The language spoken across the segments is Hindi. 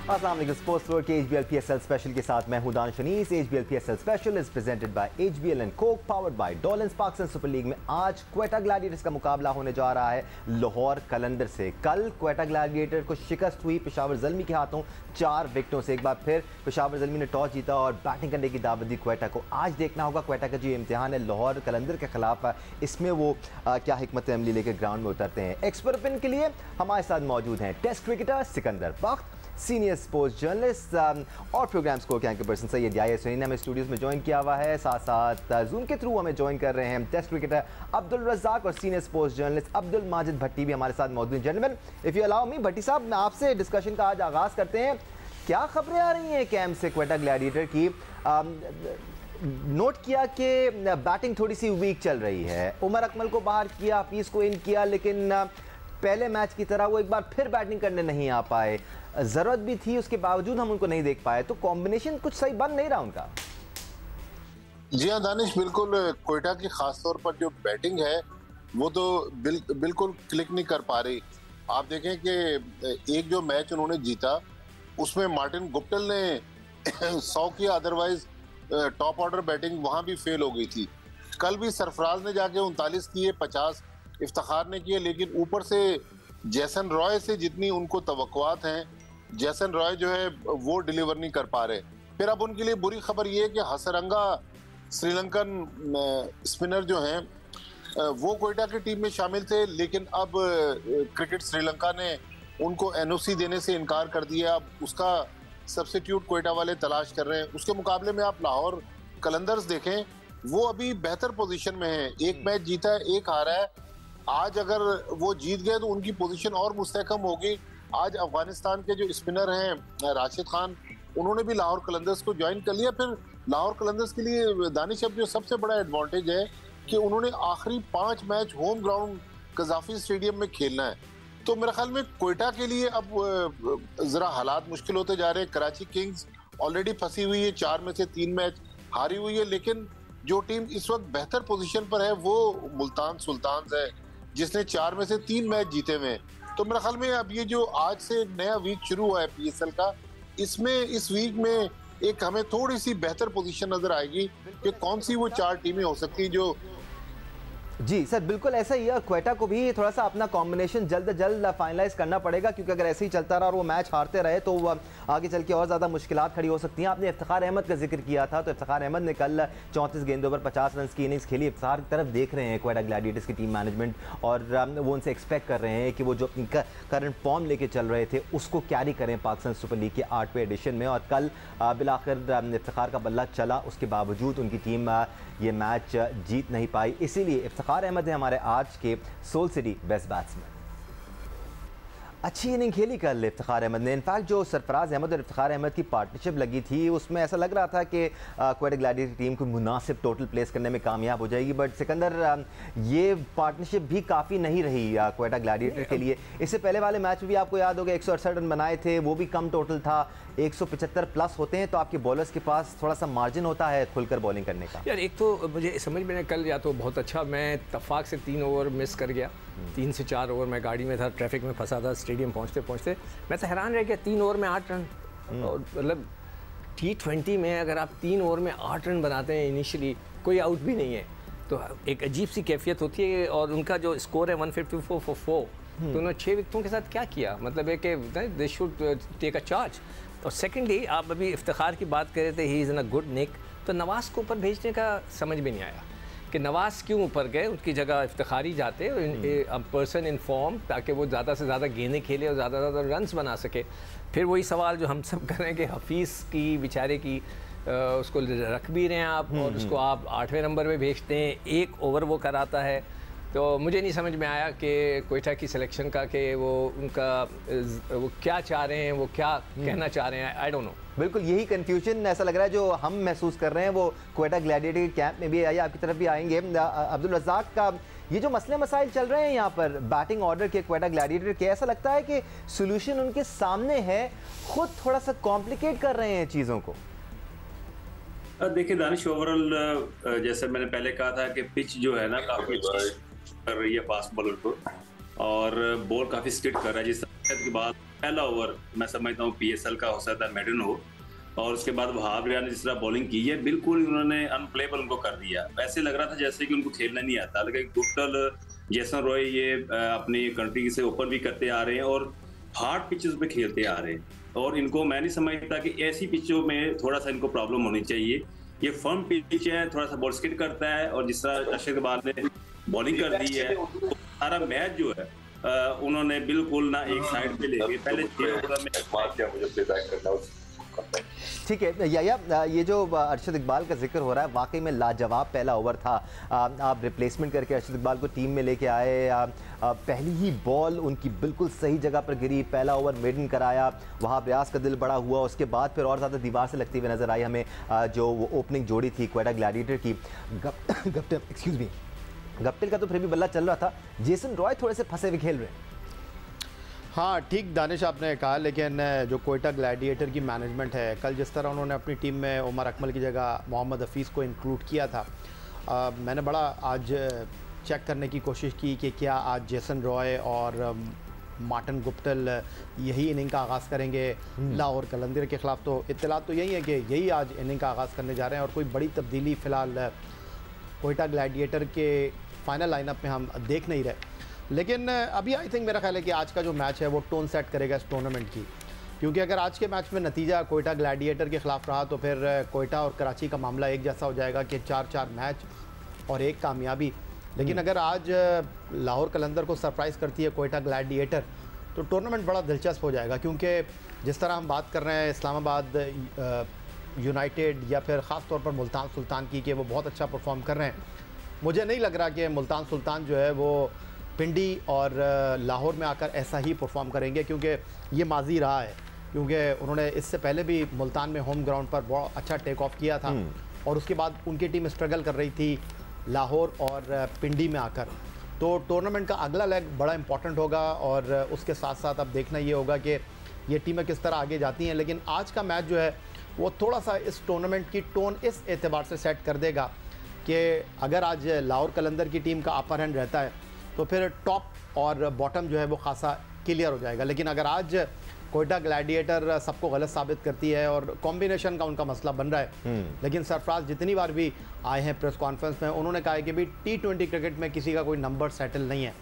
अस्सलाम वालेकुम। स्पोर्ट्स फ्लोर के HBL PSL स्पेशल के साथ मैं हूं Danish Anees. HBL PSL special is presented by HBL and Coke, powered by Dawlance. Pakistan super league में आज क्वेटा ग्लैडिएटर्स का मुकाबला होने जा रहा है लाहौर कलंदर से। कल क्वेटा ग्लैडिएटर को शिकस्त हुई पेशावर ज़ल्मी के हाथों 4 विकेटों से। एक बार फिर पेशावर ज़ल्मी ने टॉस जीता और बैटिंग करने की दावत दी क्वेटा को। आज देखना होगा क्वेटा का जो इम्तिहान है लाहौर कलंदर के खिलाफ, इसमें वो क्या हिकमत अमली लेकर ग्राउंड में उतरते हैं। एक्सपर्ट ओपिनियन के लिए हमारे साथ मौजूद हैं टेस्ट क्रिकेटर सिकंदर बख्त, सीनियर स्पोर्ट्स जर्नलिस्ट और प्रोग्राम स्कोर के एंकर पर्सन सैयद याहिया सुनील ने हमें स्टूडियोज में ज्वाइन किया हुआ है। साथ साथ जूम के थ्रू हमें ज्वाइन कर रहे हैं टेस्ट क्रिकेटर अब्दुल रज़ाक और senior sports journalist Abdul Majid Bhatti भी हमारे साथ मौजूद हैं। Gentleman, if you allow me, Bhatti साहब, मैं आपसे डिस्कशन का आज आगाज़ करते हैं। क्या खबरें आ रही हैं कैंप से क्वेटा ग्लैडिएटर की? नोट किया कि बैटिंग थोड़ी सी वीक चल रही है। उमर अकमल को बाहर किया, पीस को इन किया, लेकिन पहले मैच की तरह वो एक बार फिर बैटिंग करने नहीं आ पाए। ज़रूरत भी थी, उसके बावजूद हम उनको नहीं देख पाए, तो कॉम्बिनेशन कुछ सही बन नहीं रहा उनका। जी हाँ दानिश, बिल्कुल क्वेटा की खास तौर पर जो बैटिंग है वो तो बिल्कुल क्लिक नहीं कर पा रही। आप देखें कि एक जो मैच उन्होंने जीता उसमें मार्टिन गुप्टिल ने 100 किया, अदरवाइज टॉप ऑर्डर बैटिंग वहां भी फेल हो गई थी। कल भी सरफराज ने जाके 39 किए, 50 इफ्तिखार ने किए, लेकिन ऊपर से जैसन रॉय से जितनी उनको तवक्कुआत हैं, जैसन रॉय जो है वो डिलीवर नहीं कर पा रहे। फिर अब उनके लिए बुरी खबर ये है कि हसरंगा श्रीलंकन स्पिनर जो हैं वो क्वेटा की टीम में शामिल थे, लेकिन अब क्रिकेट श्रीलंका ने उनको NOC देने से इनकार कर दिया। अब उसका सब्स्टिट्यूट क्वेटा वाले तलाश कर रहे हैं। उसके मुकाबले में आप लाहौर कलंदर्स देखें, वो अभी बेहतर पोजीशन में है। एक मैच जीता है, एक हारा है। आज अगर वो जीत गए तो उनकी पोजीशन और मुस्तहकम होगी। आज अफगानिस्तान के जो स्पिनर हैं राशिद खान, उन्होंने भी लाहौर कलंदर्स को ज्वाइन कर लिया। फिर लाहौर कलंदर्स के लिए दानिश अब जो सबसे बड़ा एडवांटेज है कि उन्होंने आखिरी 5 match home ground Gaddafi stadium में खेलना है। तो मेरे ख्याल में क्वेटा के लिए अब जरा हालात मुश्किल होते जा रहे हैं। कराची किंग्स ऑलरेडी फंसी हुई है, 4 में से 3 मैच हारी हुई है, लेकिन जो टीम इस वक्त बेहतर पोजीशन पर है वो मुल्तान सुल्तान्स है, जिसने 4 में से 3 मैच जीते हुए हैं। तो मेरे ख्याल में अब ये जो आज से नया वीक शुरू हुआ है PSL का, इसमें इस वीक में एक हमें थोड़ी सी बेहतर पोजीशन नजर आएगी कि कौन सी वो 4 टीमें हो सकती हैं जो। जी सर, बिल्कुल ऐसा ही है। क्वेटा को भी थोड़ा सा अपना कॉम्बिनेशन जल्द जल्द फाइनलाइज करना पड़ेगा, क्योंकि अगर ऐसे ही चलता रहा और वो मैच हारते रहे तो आगे चल के और ज़्यादा मुश्किलात खड़ी हो सकती हैं। आपने इफ्तिखार अहमद का जिक्र किया था, तो इफ्तिखार अहमद ने कल 34 गेंदों पर 50 रन की इनिंग्स खेली। इफ्तिखार की तरफ देख रहे हैं क्वेटा ग्लैडिएटर्स की टीम मैनेजमेंट, और वो उनसे एक्सपेक्ट कर रहे हैं कि वो जो अपनी करंट फॉर्म लेके चल रहे थे उसको कैरी करें पाकिस्तान सुपर लीग के 8वें एडिशन में। और कल बिलाखिर इफ्तिखार का बल्ला चला, उसके बावजूद उनकी टीम ये मैच जीत नहीं पाई। इसीलिए इफ्तिखार अहमद है हमारे आज के सोल सिटी बेस्ट बैट्समैन। अच्छी इनिंग खेली कल इफ्तिखार अहमद ने। इनफैक्ट जो सरफराज अहमद और इफ्तिखार अहमद की पार्टनरशिप लगी थी उसमें ऐसा लग रहा था कि क्वेटा ग्लैडिएटर टीम को मुनासिब टोटल प्लेस करने में कामयाब हो जाएगी, बट सिकंदर ये पार्टनरशिप भी काफ़ी नहीं रही क्वेटा ग्लैडिएटर के लिए। इससे पहले वाले मैच में भी आपको याद होगा 168 रन बनाए थे, वो भी कम टोटल था। 175 प्लस होते हैं तो आपके बॉलर्स के पास थोड़ा सा मार्जिन होता है खुलकर बॉलिंग करने का। यार एक तो मुझे समझ में कल या तो बहुत अच्छा मैं इत्तफाक से 3 ओवर मिस कर गया। 3 से 4 ओवर मैं गाड़ी में था, ट्रैफिक में फंसा था, स्टेडियम पहुंचते पहुंचते मैं तो हैरान रह गया। 3 ओवर में 8 रन, और मतलब T20 में अगर आप 3 ओवर में 8 रन बनाते हैं इनिशियली, कोई आउट भी नहीं है, तो एक अजीब सी कैफियत होती है। और उनका जो स्कोर है 154 फॉर 4, तो उन्होंने 6 विकेटों के साथ क्या किया, मतलब है कि they should take a charge. और सेकेंडली आप अभी इफ्तिखार की बात कर रहे थे, he is in a good निक, तो नवाज़ को ऊपर भेजने का समझ में नहीं आया कि नवाज़ क्यों ऊपर गए, उनकी जगह इफ्तिखारी जाते पर्सन इन फॉर्म, ताकि वो ज़्यादा से ज़्यादा गेंदें खेले और ज़्यादा से ज़्यादा रन्स बना सके। फिर वही सवाल जो हम सब कर रहे हैं कि हफीज़ की बेचारे की उसको रख भी रहे हैं आप, और उसको आप 8वें नंबर पे भेजते हैं, 1 ओवर वो कराता है। तो मुझे नहीं समझ में आया कि क्वेटा की सिलेक्शन का कि वो उनका वो क्या चाह रहे हैं, वो क्या कहना चाह रहे हैं, आई डोंट नो। बिल्कुल यही कंफ्यूजन ऐसा लग रहा है जो हम महसूस कर रहे हैं, वो क्वेटा ग्लैडिएटर के कैंप में भी आई, आपकी तरफ भी आएंगे। अब्दुल रज़ाक का ये जो मसले मसाइल चल रहे हैं यहाँ पर बैटिंग ऑर्डर के क्वेटा ग्लैडिएटर के, ऐसा लगता है कि सोल्यूशन उनके सामने है, खुद थोड़ा सा कॉम्प्लिकेट कर रहे हैं चीज़ों को। देखिए दानिश, ओवरऑल जैसे मैंने पहले कहा था कि पिच जो है ना काफ़ी कर रही है फास्ट बॉलर को, और बॉल काफ़ी स्किड कर रहा है। जिस अरशद इकबाल पहला ओवर मैं समझता हूँ PSL का हो सकता है मेडन हो, और उसके बाद वहाब रियाज ने जिस तरह बॉलिंग की है बिल्कुल उन्होंने अनप्लेबल उनको कर दिया। ऐसे लग रहा था जैसे कि उनको खेलना नहीं आता, लेकिन गुप्टल, जेसन रॉय ये अपनी कंट्री से ओपन भी करते आ रहे हैं और हार्ड पिचेस पे खेलते आ रहे हैं, और इनको मैं नहीं समझता कि ऐसी पिचों में थोड़ा सा इनको प्रॉब्लम होनी चाहिए। ये फर्म पिच है, थोड़ा सा बॉल स्किड करता है, और जिस तरह अरशद इकबाल ने बॉलिंग कर दी है तो सारा मैच जो है उन्होंने बिल्कुल ना एक साइड पे ले गए। पहले 6 ओवर में ठीक है या ये जो अरशद इकबाल का जिक्र हो रहा है वाकई में लाजवाब पहला ओवर था। आप रिप्लेसमेंट करके अरशद इकबाल को टीम में लेके आए, पहली ही बॉल उनकी बिल्कुल सही जगह पर गिरी, पहला ओवर मेडन कराया, वहाब रियाज का दिल बड़ा हुआ, उसके बाद फिर और ज़्यादा दीवार से लगती हुई नजर आई हमें जो वो ओपनिंग जोड़ी थी क्वेटा ग्लैडिएटर की। गप्टिल का तो फिर भी बल्ला चल रहा था, जेसन रॉय थोड़े से फंसे हुए खेल रहे हैं। हाँ ठीक दानिश आपने कहा, लेकिन जो क्वेटा ग्लैडिएटर की मैनेजमेंट है, कल जिस तरह उन्होंने अपनी टीम में उमर अकमल की जगह मोहम्मद हफीज़ को इंक्लूड किया था, मैंने बड़ा आज चेक करने की कोशिश की कि क्या आज जेसन रॉय और मार्टिन गुप्टिल यही इनिंग का आगाज़ करेंगे लाहौर कलंदर के ख़िलाफ़। तो इत्तलात तो यही है कि यही आज इनिंग का आगाज़ करने जा रहे हैं और कोई बड़ी तब्दीली फ़िलहाल क्वेटा ग्लैडिएटर के फाइनल लाइनअप में हम देख नहीं रहे। लेकिन अभी आई थिंक मेरा ख्याल है कि आज का जो मैच है वो टोन सेट करेगा इस टूर्नामेंट की, क्योंकि अगर आज के मैच में नतीजा क्वेटा ग्लैडिएटर के ख़िलाफ़ रहा तो फिर क्वेटा और कराची का मामला एक जैसा हो जाएगा कि 4-4 मैच और 1 कामयाबी। लेकिन अगर आज लाहौर कलंदर को सरप्राइज़ करती है क्वेटा ग्लैडिएटर तो टूर्नामेंट बड़ा दिलचस्प हो जाएगा, क्योंकि जिस तरह हम बात कर रहे हैं इस्लामाबाद यूनाइटेड या फिर ख़ास तौर पर मुल्तान सुल्तान की कि वो बहुत अच्छा परफॉर्म कर रहे हैं, मुझे नहीं लग रहा कि मुल्तान सुल्तान जो है वो पिंडी और लाहौर में आकर ऐसा ही परफॉर्म करेंगे, क्योंकि ये माजी रहा है, क्योंकि उन्होंने इससे पहले भी मुल्तान में होम ग्राउंड पर बहुत अच्छा टेक ऑफ किया था और उसके बाद उनकी टीम स्ट्रगल कर रही थी लाहौर और पिंडी में आकर। तो टूर्नामेंट का अगला लेग बड़ा इंपॉर्टेंट होगा और उसके साथ साथ अब देखना ये होगा कि ये टीमें किस तरह आगे जाती हैं। लेकिन आज का मैच जो है वो थोड़ा सा इस टूर्नामेंट की टोन इस एतबार से सेट कर देगा कि अगर आज लाहौर कलंदर की टीम का अपर हैंड रहता है तो फिर टॉप और बॉटम जो है वो खासा क्लियर हो जाएगा। लेकिन अगर आज क्वेटा ग्लैडिएटर सबको गलत साबित करती है और कॉम्बिनेशन का उनका मसला बन रहा है, लेकिन सरफराज जितनी बार भी आए हैं प्रेस कॉन्फ्रेंस में उन्होंने कहा है कि भाई T20 क्रिकेट में किसी का कोई नंबर सेटल नहीं है,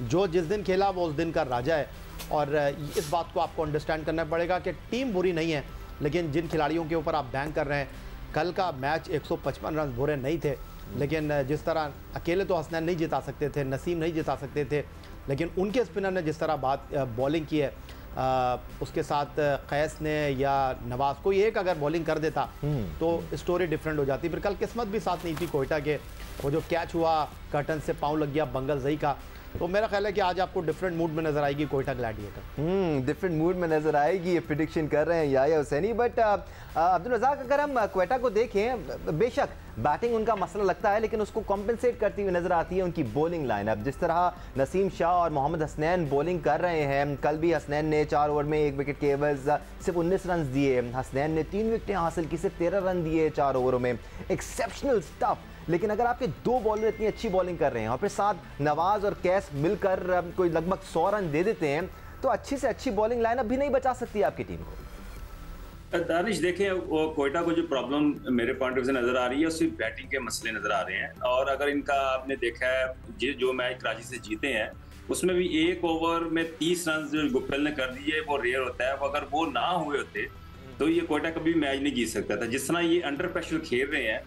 जो जिस दिन खेला वो उस दिन का राजा है। और इस बात को आपको अंडरस्टैंड करना पड़ेगा कि टीम बुरी नहीं है, लेकिन जिन खिलाड़ियों के ऊपर आप बैंक कर रहे हैं, कल का मैच 155 रन बुरे नहीं थे, लेकिन जिस तरह अकेले तो हसनैन नहीं जिता सकते थे, नसीम नहीं जिता सकते थे, लेकिन उनके स्पिनर ने जिस तरह बॉलिंग की है, उसके साथ कैस ने या नवाज कोई एक अगर बॉलिंग कर देता तो स्टोरी डिफरेंट हो जाती। फिर कल किस्मत भी साथ नहीं थी क्वेटा के, वो जो कैच हुआ कर्टन से पाँव लग गया बंगल जई का। तो मेरा ख्याल है कि आज आपको डिफरेंट मूड में नजर आएगी क्वेटा ग्लैडिएटर। डिफरेंट मूड में नजर आएगी, ये प्रेडिक्शन कर रहे हैं याया हुसैनी। बट अब्दुल रज़ाक, अगर हम क्वेटा को देखें, बेशक बैटिंग उनका मसला लगता है, लेकिन उसको कॉम्पनसेट करती हुई नजर आती है उनकी बॉलिंग लाइनअप। जिस तरह नसीम शाह और मोहम्मद हसनैन बॉलिंग कर रहे हैं, कल भी हसनैन ने 4 ओवर में 1 विकेट के एवज सिर्फ 19 रन दिए, हसनैन ने 3 विकेटें हासिल की, सिर्फ 13 रन दिए 4 ओवरों में, एक्सेप्शनल स्टफ। लेकिन अगर आपके 2 बॉलर इतनी अच्छी बॉलिंग कर रहे हैं और फिर साथ नवाज और कैस मिलकर कोई लगभग 100 रन दे देते हैं, तो अच्छी से अच्छी बॉलिंग लाइनअप भी नहीं बचा सकती आपकी टीम को। दानिश देखें, वो क्वेटा को जो प्रॉब्लम मेरे पॉइंट ऑफ व्यू से नजर आ रही है सिर्फ बैटिंग के मसले नजर आ रहे हैं। और अगर इनका आपने देखा है जो मैच कराची से जीते हैं उसमें भी 1 ओवर में 30 रन जो गुप्टिल ने कर दिए वो रेयर होता है। अगर वो ना हुए होते तो ये क्वेटा कभी मैच नहीं जीत सकता था। जिस तरह ये अंडर प्रेशर खेल रहे हैं,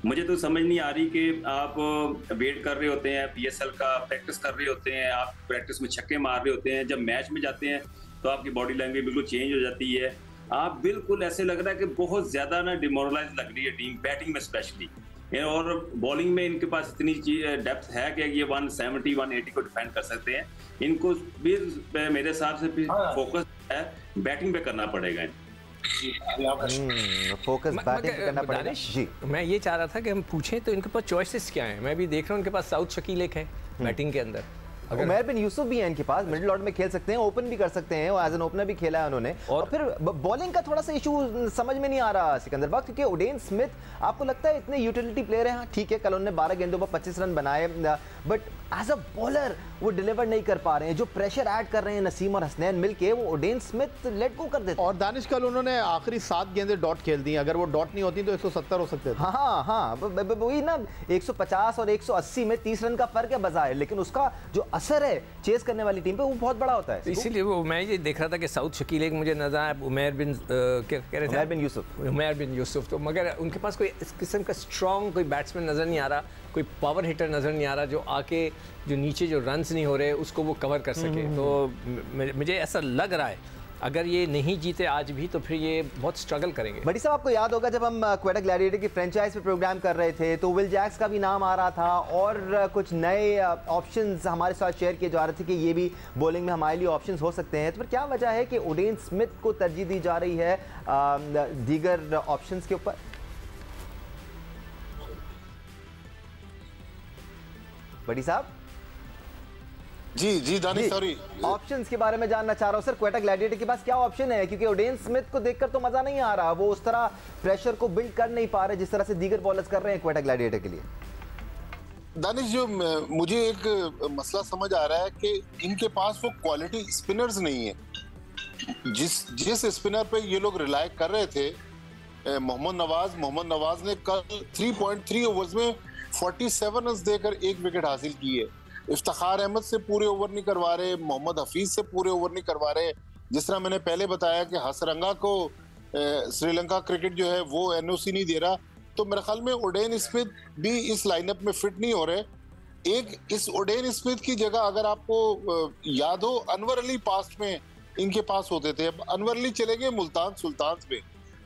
मुझे तो समझ नहीं आ रही कि आप वेट कर रहे होते हैं, PSL का प्रैक्टिस कर रहे होते हैं, आप प्रैक्टिस में छक्के मार रहे होते हैं, जब मैच में जाते हैं तो आपकी बॉडी लैंग्वेज बिल्कुल चेंज हो जाती है। आप बिल्कुल ऐसे लग रहा है कि बहुत ज्यादा ना डिमोरलाइज लग रही है टीम, बैटिंग में स्पेशली, और बॉलिंग में इनके पास इतनी डेप्थ है कि ये 170 180 को डिफेंड कर सकते हैं। इनको भी मेरे हिसाब से फोकस है बैटिंग पे करना पड़ेगा। फोकस बैटिंग करना पड़ेगा। जी, मैं ये चाह रहा था कि हम पूछें तो इनके पास चॉइसेस क्या हैं। मैं भी देख रहा हूँ इनके पास साउथ शकील एक है बैटिंग के अंदर, उमर बिन यूसुफ भी है इनके पास, मिडिल ऑर्डर में खेल सकते हैं, ओपन भी कर सकते हैं, और एज एन ओपनर भी खेला है उन्होंने। और फिर बॉलिंग का थोड़ा सा इशू समझ में नहीं आ रहा सिकंदर बाग, क्योंकि ओडेन स्मिथ आपको लगता है इतने यूटिलिटी प्लेयर हैं, ठीक है कल उन्होंने 12 गेंदों पर 25 रन बनाए, बट एज अ बॉलर वो डिलीवर नहीं कर पा रहे हैं, जो प्रेशर ऐड कर रहे हैं नसीम और हसनैन मिलके, वो ओडेन स्मिथ लेट गो कर देते हैं। और दानिश कल उन्होंने आखिरी 7 गेंदें डॉट खेल दी, अगर वो डॉट नहीं होती तो 170 हो सकते थे। हाँ, वही ना, 150 और 180 में 30 रन का फर्क है बजाय, लेकिन उसका जो असर है चेस करने वाली टीम पे वो बहुत बड़ा होता है। इसीलिए वो मैं ये देख रहा था कि साउथ शकील एक मुझे नजर आया, उमैर बिन क्या कह रहे थे, उमैर बिन यूसुफ, तो मगर उनके पास कोई इस किस्म का स्ट्रॉन्ग कोई बैट्समैन नज़र नहीं आ रहा, कोई पावर हिटर नज़र नहीं आ रहा जो आके जो नीचे जो रन्स नहीं हो रहे उसको वो कवर कर सके। तो मुझे ऐसा लग रहा है अगर ये नहीं जीते आज भी तो फिर ये बहुत स्ट्रगल करेंगे। बड़ी साहब, आपको याद होगा जब हम क्वेटा ग्लैडिएटर की फ्रेंचाइज पे प्रोग्राम कर रहे थे तो विल जैक्स का भी नाम आ रहा था और कुछ नए ऑप्शंस हमारे साथ शेयर किए जा रहे थे कि ये भी बॉलिंग में हमारे लिए ऑप्शंस हो सकते हैं। तो फिर क्या वजह है कि ओडेन स्मिथ को तरजीह दी जा रही है दीगर ऑप्शंस के ऊपर? बड़ी साहब जी दानिश, सॉरी, ऑप्शंस के बारे में जानना चाह रहा हूं सर। क्वेटा ग्लैडिएटर के पास क्या ऑप्शन है, क्योंकि ओडेन स्मिथ को देखकर तो मजा नहीं आ रहा, वो उस तरह प्रेशर को बिल्ड कर नहीं पा रहे जिस तरह से दीगर बॉलर्स कर रहे हैं क्वेटा ग्लैडिएटर के लिए। दानिश, जो मुझे एक मसला समझ आ रहा है कि इनके पास वो क्वालिटी स्पिनर्स नहीं है। जिस स्पिनर पे ये लोग रिलाय कर रहे थे, मोहम्मद नवाज ने कल 3.3 ओवर्स में 47 रन देकर 1 विकेट हासिल की है। इफ्तिखार अहमद से पूरे ओवर नहीं करवा रहे, मोहम्मद हफीज से पूरे ओवर नहीं करवा रहे। जिस तरह मैंने पहले बताया कि हसरंगा को श्रीलंका क्रिकेट जो है वो एनओसी नहीं दे रहा, तो मेरे ख्याल में ओडेन स्मिथ भी इस लाइनअप में फिट नहीं हो रहे। एक इस ओडेन स्मिथ की जगह अगर आपको याद हो, अनवर अली पास्ट में इनके पास होते थे, अब अनवर अली चले गए मुल्तान सुल्तान्स में,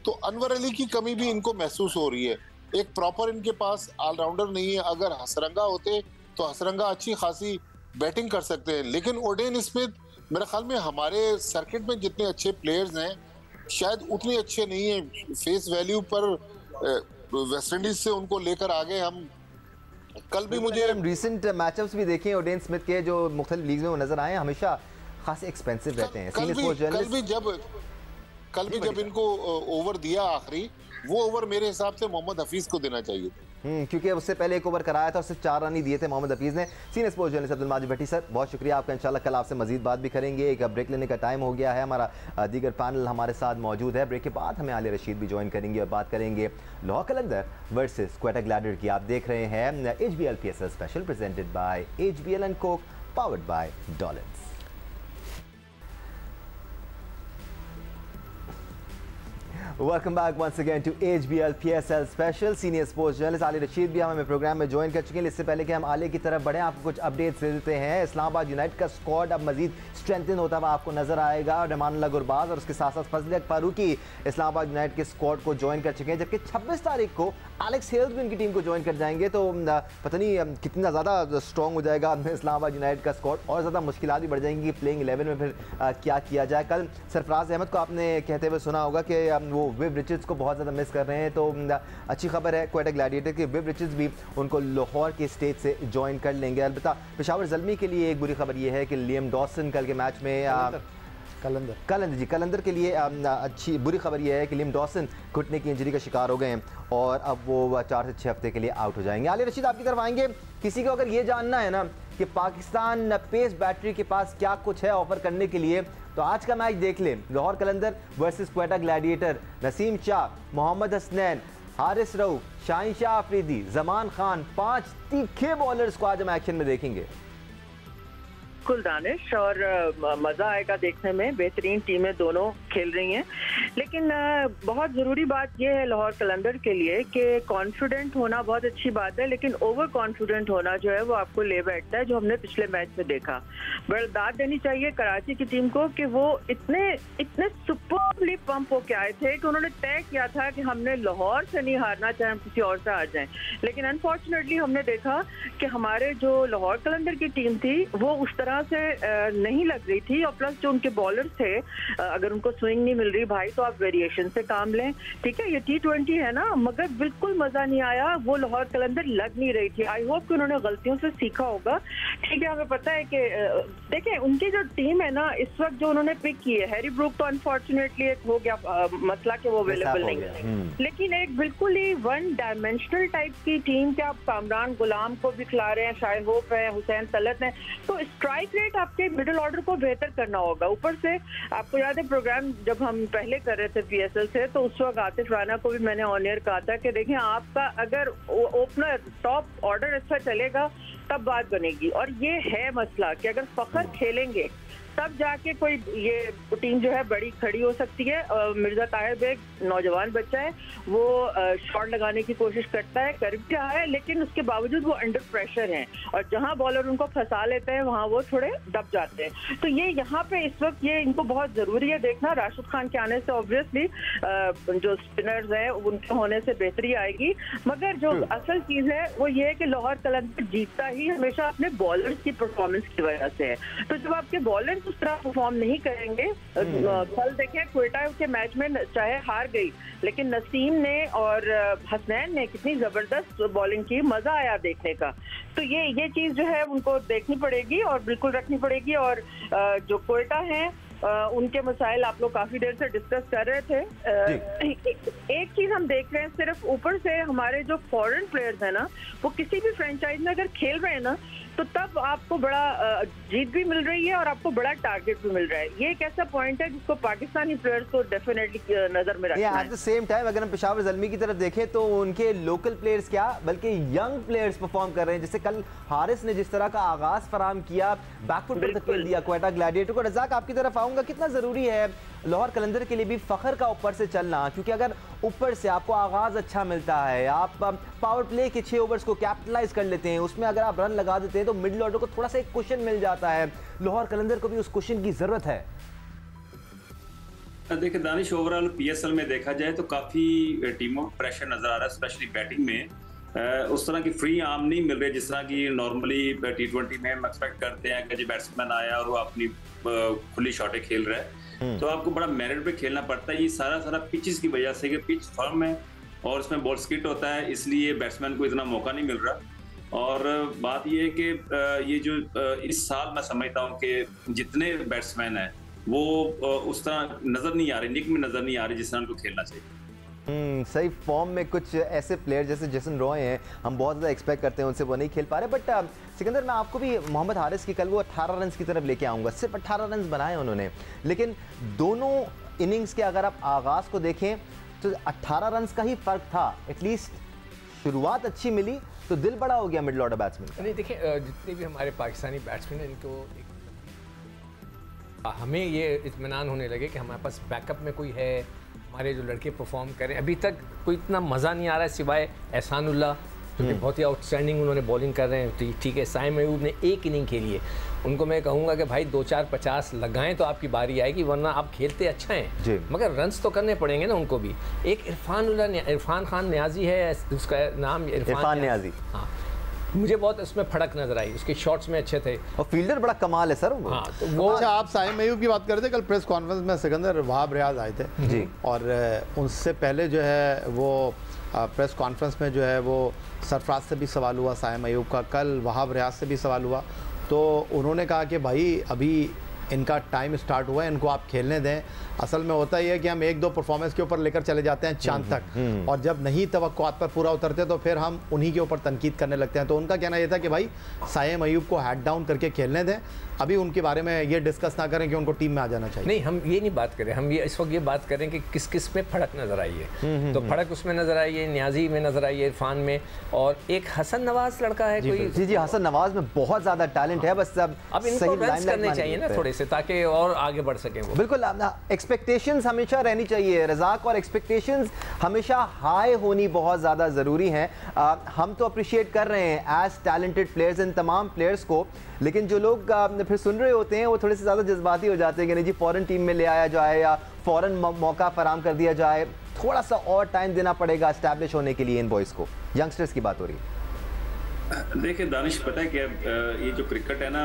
तो अनवर अली की कमी भी इनको महसूस हो रही है। एक प्रॉपर इनके पास ऑलराउंडर नहीं है। अगर हसरंगा होते तो हसरंगा अच्छी खासी बैटिंग कर सकते हैं, लेकिन ओडेन स्मिथ मेरे ख्याल में हमारे सर्किट में जितने अच्छे प्लेयर्स हैं शायद उतने अच्छे नहीं हैं। फेस वैल्यू पर वेस्ट इंडीज से उनको लेकर आगे हम कल भी मुझे रिसेंट मैचअप्स भी देखे ओडेन स्मिथ के जो मुख्तलिफ लीग में वो नजर आए, हमेशा खासे एक्सपेंसिव रहते हैं। कल भी जब इनको ओवर दिया आखिरी, वो ओवर मेरे हिसाब से मोहम्मद हफीज को देना चाहिए। क्योंकि उससे पहले एक ओवर कराया था और सिर्फ 4 रन ही दिए थे मोहम्मद हफीज ने। Senior sports journalist Abdul Majid Bhatti sir, बहुत शुक्रिया आपका। इंशाल्लाह कल आपसे मजीद बात भी करेंगे। एक ब्रेक लेने का टाइम हो गया है, हमारा दीगर पैनल हमारे साथ मौजूद है। ब्रेक के बाद हमें आलिया रशीद भी ज्वाइन करेंगे और बात करेंगे लाहौर कलंदर वर्सेस क्वेटा ग्लैडिएटर की। आप देख रहे हैं HBL PSL special presented by HBL and Coke, powered by dollars. Welcome back once again to HBL PSL special. Senior sports journalist Aliya Rashid भी हमें प्रोग्राम में ज्वाइन कर चुके हैं। इससे पहले कि हम आलिया की तरफ बढ़ें, आपको कुछ अपडेट्स दे देते हैं। इस्लामाबाद यूनाइटेड का स्क्वाड अब मजीद स्ट्रेंथन होता हुआ आपको नजर आएगा। रहमानुल्लाह गुरबाज और उसके साथ साथ फजल हक फारूकी इस्लामाबाद यूनाइटेड के स्क्वाड को ज्वाइन कर चुके हैं, जबकि 26 तारीख को एलेक्स हेल्स भी उनकी टीम को ज्वाइन कर जाएंगे। तो पता नहीं कितना ज़्यादा स्ट्रॉन्ग हो जाएगा इस्लामाबाद यूनाइटेड का स्क्वाड, और ज़्यादा मुश्किलात भी बढ़ जाएंगी कि प्लेइंग 11 में फिर क्या किया जाए। कल सरफराज अहमद को आपने कहते हुए सुना होगा कि वो विव रिचर्ड्स को बहुत ज़्यादा मिस कर रहे हैं। तो अच्छी खबर है क्वेटा ग्लैडिएटर के विव रिचर्ड्स भी उनको लाहौर के स्टेज से ज्वाइन कर लेंगे। अलबत्ता पेशावर ज़ल्मी के लिए एक बुरी खबर ये है कि लियम डॉसन कल के मैच में कलंदर के लिए अच्छी बुरी खबर यह है कि लिम डॉसन घुटने की इंजरी का शिकार हो गए हैं और अब वो 4 से 6 हफ्ते के लिए आउट हो जाएंगे। आलिया रशीद, आपकी तरफ आएंगे। किसी को अगर ये जानना है ना कि पाकिस्तान पेस बैटरी के पास क्या कुछ है ऑफर करने के लिए, तो आज का मैच देख लें। Lahore Qalandar versus Quetta gladiator. नसीम शाह, मोहम्मद हसनैन, हारिस रऊफ, शाहीन शाह अफरीदी, जमान खान, 5 तीखे बॉलर्स को आज हम एक्शन में देखेंगे। बिल्कुल दानिश, और मज़ा आएगा देखने में। बेहतरीन टीमें दोनों खेल रही हैं, लेकिन बहुत ज़रूरी बात यह है लाहौर कलंदर के लिए कि कॉन्फिडेंट होना बहुत अच्छी बात है, लेकिन ओवर कॉन्फिडेंट होना जो है वो आपको ले बैठता है, जो हमने पिछले मैच में देखा। बड़ा दाद देनी चाहिए कराची की टीम को कि वो इतने सुपरबली पंप होके आए थे कि उन्होंने तय किया था कि हमने लाहौर से नहीं हारना, चाहे हम किसी और से हार जाएं। लेकिन अनफॉर्चुनेटली हमने देखा कि हमारे जो लाहौर कलंदर की टीम थी वो उस तरह तरह से नहीं लग रही थी, और प्लस जो उनके बॉलर्स थे, अगर उनको स्विंग नहीं मिल रही भाई तो आप वेरिएशन से काम लें, ठीक है। ये T20 है ना, मगर बिल्कुल मजा नहीं आया, वो लाहौर कलंदर लग नहीं रही थी। आई होप कि उन्होंने गलतियों से सीखा होगा, ठीक है। हमें पता है कि देखें उनकी जो टीम है ना इस वक्त जो उन्होंने पिक की है, हैरी ब्रूक तो अनफॉर्चुनेटली एक हो गया मसला कि वो अवेलेबल नहीं है, लेकिन एक बिल्कुल ही वन डायमेंशनल टाइप की टीम के आप कामरान गुलाम को भी खिला रहे हैं, शाहिद होप है, हुसैन तलत है, तो स्ट्राइक रेट आपके मिडिल ऑर्डर को बेहतर करना होगा। ऊपर से आपको याद है प्रोग्राम जब हम पहले कर रहे थे PSL से, तो उस वक्त आतिफ राना को भी मैंने ऑन एयर कहा था कि देखिए आपका अगर ओपनर टॉप ऑर्डर अच्छा चलेगा तब बात बनेगी, और ये है मसला कि अगर फखर खेलेंगे तब जाके कोई ये टीम जो है बड़ी खड़ी हो सकती है। मिर्जा ताहिर बेग नौजवान बच्चा है, वो शॉट लगाने की कोशिश करता है, कर भी रहा है, लेकिन उसके बावजूद वो अंडर प्रेशर हैं, और जहां बॉलर उनको फंसा लेते हैं वहां वो थोड़े दब जाते हैं। तो ये यहाँ पे इस वक्त ये इनको बहुत जरूरी है देखना। राशिद खान के आने से ऑब्वियसली जो स्पिनर्स हैं उनके होने से बेहतरी आएगी, मगर जो असल चीज है वो ये है कि लाहौर कलंदर जीतता ही हमेशा अपने बॉलर्स की परफॉर्मेंस की वजह से है। तो जब आपके बॉलर उस तरह परफॉर्म नहीं करेंगे, कल देखें क्वेटा के मैच में चाहे हार गई, लेकिन नसीम ने और हसनैन ने कितनी जबरदस्त बॉलिंग की, मजा आया देखने का। तो ये चीज जो है उनको देखनी पड़ेगी और बिल्कुल रखनी पड़ेगी। और जो क्वेटा है उनके मसाइल आप लोग काफी देर से डिस्कस कर रहे थे। एक चीज हम देख रहे हैं, सिर्फ ऊपर से हमारे जो फॉरेन प्लेयर्स हैं ना, वो किसी भी फ्रेंचाइज में अगर खेल रहे हैं ना, तो तब आपको बड़ा जीत भी मिल रही है और आपको बड़ा टारगेट भी मिल रहा है। ये एक ऐसा पॉइंट है जिसको पाकिस्तानी प्लेयर्स को डेफिनेटली नजर में रखना है। एट द सेम टाइम अगर हम पेशावर ज़ल्मी की तरफ देखें तो उनके लोकल प्लेयर्स क्या बल्कि यंग प्लेयर्स परफॉर्म कर रहे हैं। जैसे कल हारिस ने जिस तरह का आगाज फराम किया, बैकफुट पर धकेल दिया क्वेटा ग्लैडिएटर को। रज़ाक आपकी तरफ आऊंगा, कितना जरूरी है लाहौर कलंदर के लिए भी फखर का ऊपर से चलना, क्योंकि अगर ऊपर से आपको आगाज अच्छा मिलता है, आप पावर प्ले के 6 ओवर्स को कैपिटलाइज कर लेते हैं, उसमें अगर आप रन लगा देते हैं तो मिडिल ऑर्डर को थोड़ा सा एक कुशन मिल जाता है। लाहौर कलंदर को भी उस कुशन की जरूरत है। देखिए दानिश, ओवरऑल PSL में देखा जाए तो काफी टीमों में प्रेशर नजर आ रहा है, स्पेशली बैटिंग में। उस तरह की फ्री आर्म नहीं मिल रही जिस तरह की नॉर्मली T20 में हम एक्सपेक्ट करते हैं कि जो बैट्समैन आया और वो अपनी खुली शॉटें खेल रहा है, तो आपको बड़ा मेरिट पे खेलना पड़ता है। ये सारा पिचेस की वजह से कि पिच फर्म है और उसमें बॉल स्किट होता है, इसलिए बैट्समैन को इतना मौका नहीं मिल रहा। और बात ये है कि ये जो इस साल मैं समझता हूँ कि जितने बैट्समैन हैं वो उस तरह नजर नहीं आ रहे, निक में नजर नहीं आ रही जिस तरह उनको खेलना चाहिए। सही फॉर्म में कुछ ऐसे प्लेयर जैसे जेसन रॉय हैं, हम बहुत ज़्यादा एक्सपेक्ट करते हैं उनसे, वो नहीं खेल पा रहे। बट सिकंदर, मैं आपको भी मोहम्मद हारिस की कल वो 18 रन की तरफ लेके आऊँगा। सिर्फ 18 रन बनाए उन्होंने, लेकिन दोनों इनिंग्स के अगर आप आगाज़ को देखें तो 18 रन का ही फ़र्क था। एटलीस्ट शुरुआत अच्छी मिली तो दिल बड़ा हो गया मिडिल ऑर्डर बैट्समैन। नहीं देखिए, जितने भी हमारे पाकिस्तानी बैट्समैन हैं इनको हमें ये इत्मीनान होने लगे कि हमारे पास बैकअप में कोई है, हमारे जो लड़के परफॉर्म करें। अभी तक कोई इतना मज़ा नहीं आ रहा है सिवाय एहसानुल्लाह, जो कि बहुत ही आउटस्टैंडिंग उन्होंने बॉलिंग कर रहे हैं। ठीक है, साइम अयूब ने एक इनिंग खेली है, उनको मैं कहूँगा कि भाई 2-4 50 लगाएं तो आपकी बारी आएगी, वरना आप खेलते अच्छा हैं मगर रन्स तो करने पड़ेंगे ना उनको भी। एक इरफान खान न्याजी है, उसका नाम इरफान न्याजी, हाँ, मुझे बहुत उसमें फड़क नजर आई, उसके शॉट्स में अच्छे थे और फील्डर बड़ा कमाल है सर वो। हाँ, तो वो अच्छा, आप साइम अयूब की बात कर रहे थे, कल प्रेस कॉन्फ्रेंस में सिकंदर वहाब रियाज आए थे जी, और उनसे पहले जो है वो प्रेस कॉन्फ्रेंस में जो है वो सरफराज से भी सवाल हुआ साइम अयूब का, कल वहाब रियाज से भी सवाल हुआ, तो उन्होंने कहा कि भाई अभी इनका टाइम स्टार्ट हुआ है, इनको आप खेलने दें। असल में होता ही है कि हम 1-2 परफॉर्मेंस के ऊपर लेकर चले जाते हैं चांद तक, और जब नहीं तवक्कुआत पर पूरा उतरते तो फिर हम उन्हीं के ऊपर तनकीद करने लगते हैं। तो उनका कहना यह था कि भाई साइम अयूब को हेड डाउन करके खेलने दें, अभी उनके बारे में ये डिस्कस ना करें कि उनको टीम में आ जाना चाहिए। नहीं, हम ये नहीं बात करें, हम ये इस वक्त ये बात करें कि किस किस में फड़क नजर आई है। तो फड़क उसमें नजर आई है, न्याजी में नजर आई है, इरफान में, और एक हसन नवाज लड़का है कोई। जी, हसन नवाज में बहुत ज्यादा टैलेंट है, बस अब इनको रन्स करने चाहिए ना थोड़े से, ताकि और आगे बढ़ सके वो। बिल्कुल, एक्सपेक्टेशंस हमेशा रहनी चाहिए रज़ाक, और एक्सपेक्टेशंस हमेशा हाई होनी बहुत ज़्यादा ज़रूरी हैं। हम तो अप्रिशिएट कर रहे हैं एज टैलेंटेड प्लेयर्स इन तमाम प्लेयर्स को, लेकिन जो लोग फिर सुन रहे होते हैं वो थोड़े से ज़्यादा जज्बाती हो जाते हैं कि नहीं जी फ़ौरन टीम में ले आया जाए या फ़ौरन मौका फराम कर दिया जाए। थोड़ा सा और टाइम देना पड़ेगा एस्टैब्लिश होने के लिए इन बॉयज़ को। यंगस्टर्स की बात हो रही है। देखिए दानिश, पता है क्या, ये जो क्रिकेट है ना,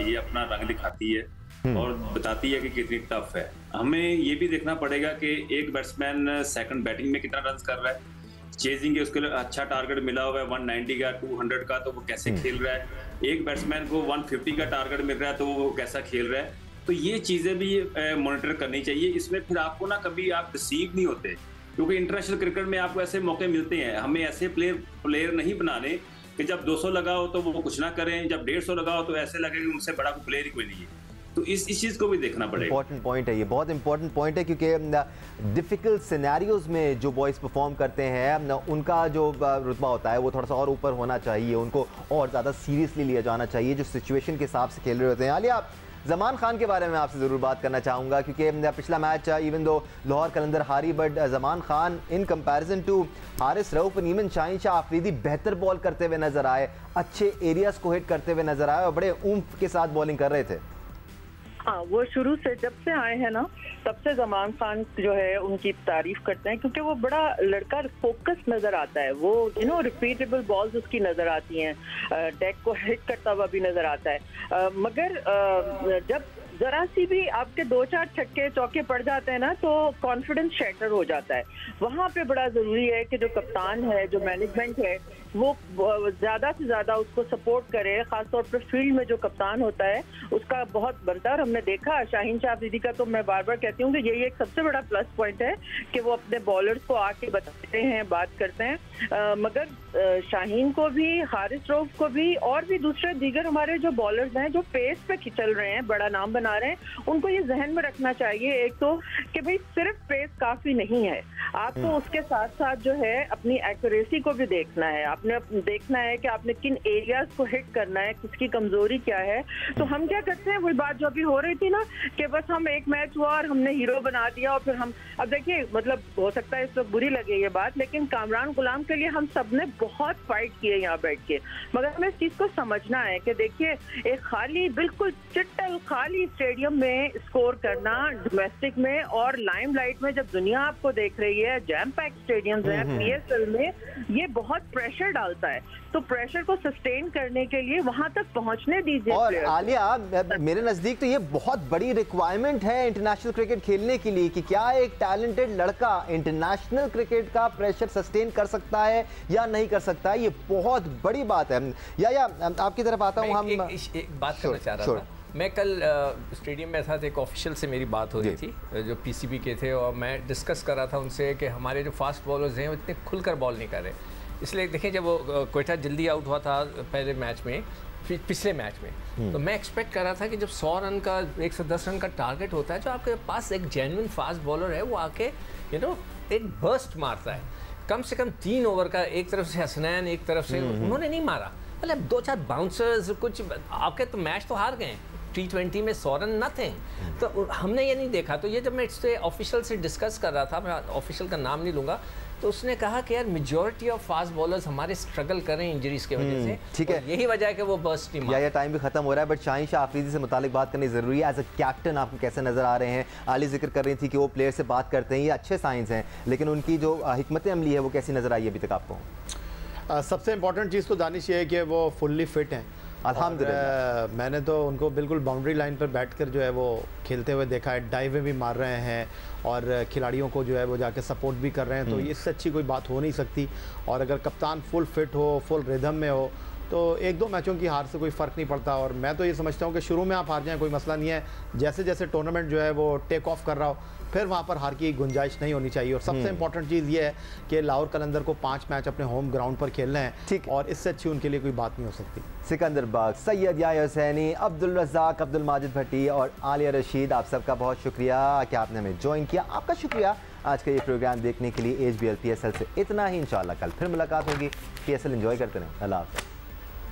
ये अपना रंग दिखाती है और बताती है कि कितनी टफ है। हमें ये भी देखना पड़ेगा कि एक बैट्समैन सेकंड बैटिंग में कितना रन कर रहा है, चेजिंग है, उसके लिए अच्छा टारगेट मिला हुआ है 190 का 200 का, तो वो कैसे खेल रहा है। एक बैट्समैन को 150 का टारगेट मिल रहा है तो वो कैसा खेल रहा है। तो ये चीजें भी मॉनिटर करनी चाहिए। इसमें फिर आपको ना कभी आप डिसीव नहीं होते, क्योंकि इंटरनेशनल क्रिकेट में आपको ऐसे मौके मिलते हैं। हमें ऐसे प्लेयर नहीं बनाने कि जब 200 लगाओ तो वो कुछ ना करें, जब 150 लगाओ तो ऐसे लगे कि उनसे बड़ा कोई प्लेयर ही कोई नहीं है। तो इस चीज़ को भी देखना पड़ेगा। इंपॉर्टेंट पॉइंट है ये, बहुत इंपॉर्टेंट पॉइंट है, क्योंकि डिफिकल्ट सिनेरियोज में जो बॉयज़ परफॉर्म करते हैं उनका जो रुतबा होता है वो थोड़ा सा और ऊपर होना चाहिए, उनको और ज़्यादा सीरियसली लिया जाना चाहिए जो सिचुएशन के हिसाब से खेल रहे होते हैं। आलिया, ज़मान खान के बारे में आपसे ज़रूर बात करना चाहूँगा, क्योंकि पिछला match even though Lahore Qalandar हारी, but Zaman Khan in comparison to Haris Rauf और ईमन शाहीन शाह आफरीदी बेहतर बॉल करते हुए नज़र आए, अच्छे एरियाज़ को हिट करते हुए नज़र आए और बड़े ऊम्फ के साथ बॉलिंग कर रहे थे। हाँ, वो शुरू से जब से आए हैं ना तब से ज़मान खान जो है उनकी तारीफ करते हैं, क्योंकि वो बड़ा लड़का फोकस नजर आता है। वो रिपीटेबल बॉल्स उसकी नजर आती हैं, डेक को हिट करता हुआ भी नजर आता है। मगर जब जरा सी भी आपके 2-4 छक्के चौके पड़ जाते हैं ना तो कॉन्फिडेंस शैटर हो जाता है। वहाँ पे बड़ा जरूरी है कि जो कप्तान है, जो मैनेजमेंट है, वो ज्यादा से ज्यादा उसको सपोर्ट करे। खासतौर पर फील्ड में जो कप्तान होता है उसका बहुत बनता है। और हमने देखा शाहीन शाह अफरीदी का, तो मैं बार बार कहती हूँ कि यही एक सबसे बड़ा प्लस पॉइंट है कि वो अपने बॉलर्स को आके बताते हैं, बात करते हैं। मगर शाहीन को भी, हारिस रऊफ को भी और भी दूसरे दीगर हमारे जो बॉलर्स हैं जो पेस पे चल रहे हैं, बड़ा नाम बना रहे हैं, उनको ये जहन में रखना चाहिए एक तो कि भाई सिर्फ पेस काफी नहीं है, आपको उसके साथ साथ जो है अपनी एक्यूरेसी को भी देखना है। आपने देखना है कि आपने किन एरियाज को हिट करना है, किसकी कमजोरी क्या है। तो हम क्या करते हैं, वही बात जो अभी हो रही थी ना कि बस हम एक मैच हुआ और हमने हीरो बना दिया और फिर हम, अब देखिए मतलब हो सकता है इस वक्त बुरी लगे ये बात, लेकिन कामरान गुलाम के लिए हम सब ने बहुत फाइट किए यहाँ बैठ के। मगर हमें इस चीज को समझना है कि देखिए एक खाली, बिल्कुल चिट्टल खाली स्टेडियम में स्कोर करना डोमेस्टिक में और लाइमलाइट में जब दुनिया आपको देख रही है, जैम पैक स्टेडियम्स हैं पीएसएल में, ये बहुत प्रेशर डालता है। तो प्रेशर को सस्टेन करने के लिए वहां तक पहुंचने दीजिए। और आलिया, मेरे नजदीक तो ये बहुत बड़ी रिक्वायरमेंट है इंटरनेशनल क्रिकेट खेलने के लिए कि क्या एक टैलेंटेड लड़का इंटरनेशनल क्रिकेट का प्रेशर सस्टेन कर सकता है या नहीं कर सकता है। ये बहुत बड़ी बात है। या आपकी तरफ आता हूँ। हम एक बात करना चाह रहा था। मैं कल स्टेडियम में था, एक ऑफिशियल से मेरी बात हो रही थी जो पीसीबी के थे, और मैं डिस्कस कर रहा था उनसे कि हमारे जो फास्ट बॉलर्स हैं वो इतने खुलकर बॉल नहीं कर रहे। इसलिए देखें, जब वो क्वेटा जल्दी आउट हुआ था पहले मैच में, पिछले मैच में, तो मैं एक्सपेक्ट कर रहा था कि जब 100 रन का, 110 रन का टारगेट होता है, जो आपके पास एक जेन्युइन फास्ट बॉलर है वो आके एक बर्स्ट मारता है। कम से कम 3 ओवर का, एक तरफ से हसनैन, एक तरफ से उन्होंने नहीं मारा, मतलब 2-4 बाउंसर्स कुछ आपके, तो मैच तो हार गए। T20 में 100 रन नथिंग। तो हमने ये नहीं देखा। तो ये जब मैं इससे ऑफिशियल से डिस्कस कर रहा था, मैं ऑफिशियल का नाम नहीं लूँगा, तो उसने कहा कि यार मेजॉरिटी ऑफ फास्ट बॉलर्स हमारे स्ट्रगल कर रहे हैं इंजरीज की वजह से। ठीक है, यही वजह है कि वो बर्स्ट टीम। या टाइम भी खत्म हो रहा है, बट शाहीन शाह आफरीदी से मुतालिक बात करनी जरूरी है। एज अ कैप्टन आपको कैसे नजर आ रहे हैं? आली जिक्र कर रही थी कि वो प्लेयर से बात करते हैं, ये अच्छे साइंस हैं, लेकिन उनकी जो हिकमत अमली है वो कैसी नजर आई अभी तक आपको? सबसे इंपॉर्टेंट चीज़ तो दानिश ये है कि वो फुल्ली फिट हैं। अल्हम्दुलिल्लाह। मैंने तो उनको बिल्कुल बाउंड्री लाइन पर बैठकर जो है वो खेलते हुए देखा है, डाइवें भी मार रहे हैं और खिलाड़ियों को जो है वो जाके सपोर्ट भी कर रहे हैं। तो इससे अच्छी कोई बात हो नहीं सकती। और अगर कप्तान फुल फिट हो, फुल रिदम में हो, तो 1-2 मैचों की हार से कोई फ़र्क नहीं पड़ता। और मैं तो ये समझता हूँ कि शुरू में आप हार जाएँ कोई मसला नहीं है, जैसे जैसे टूर्नामेंट जो है वो टेक ऑफ कर रहा हो फिर वहाँ पर हार की गुंजाइश नहीं होनी चाहिए। और सबसे इंपॉर्टेंट चीज़ ये है कि लाहौर कलंदर को 5 मैच अपने होम ग्राउंड पर खेलने हैं, ठीक, और इससे अच्छी उनके लिए कोई बात नहीं हो सकती। सिकंदर बाग, सैयद याह्या हुसैनी, अब्दुल रज़ाक, अब्दुल माजिद भट्टी और आलिया रशीद, आप सबका बहुत शुक्रिया कि आपने हमें ज्वाइन किया। आपका शुक्रिया आज का ये प्रोग्राम देखने के लिए। HBL PSL से इतना ही। इंशाल्लाह कल फिर मुलाकात होगी। PSL एंजॉय करते रहें। अल्लाह हाफ़िज़।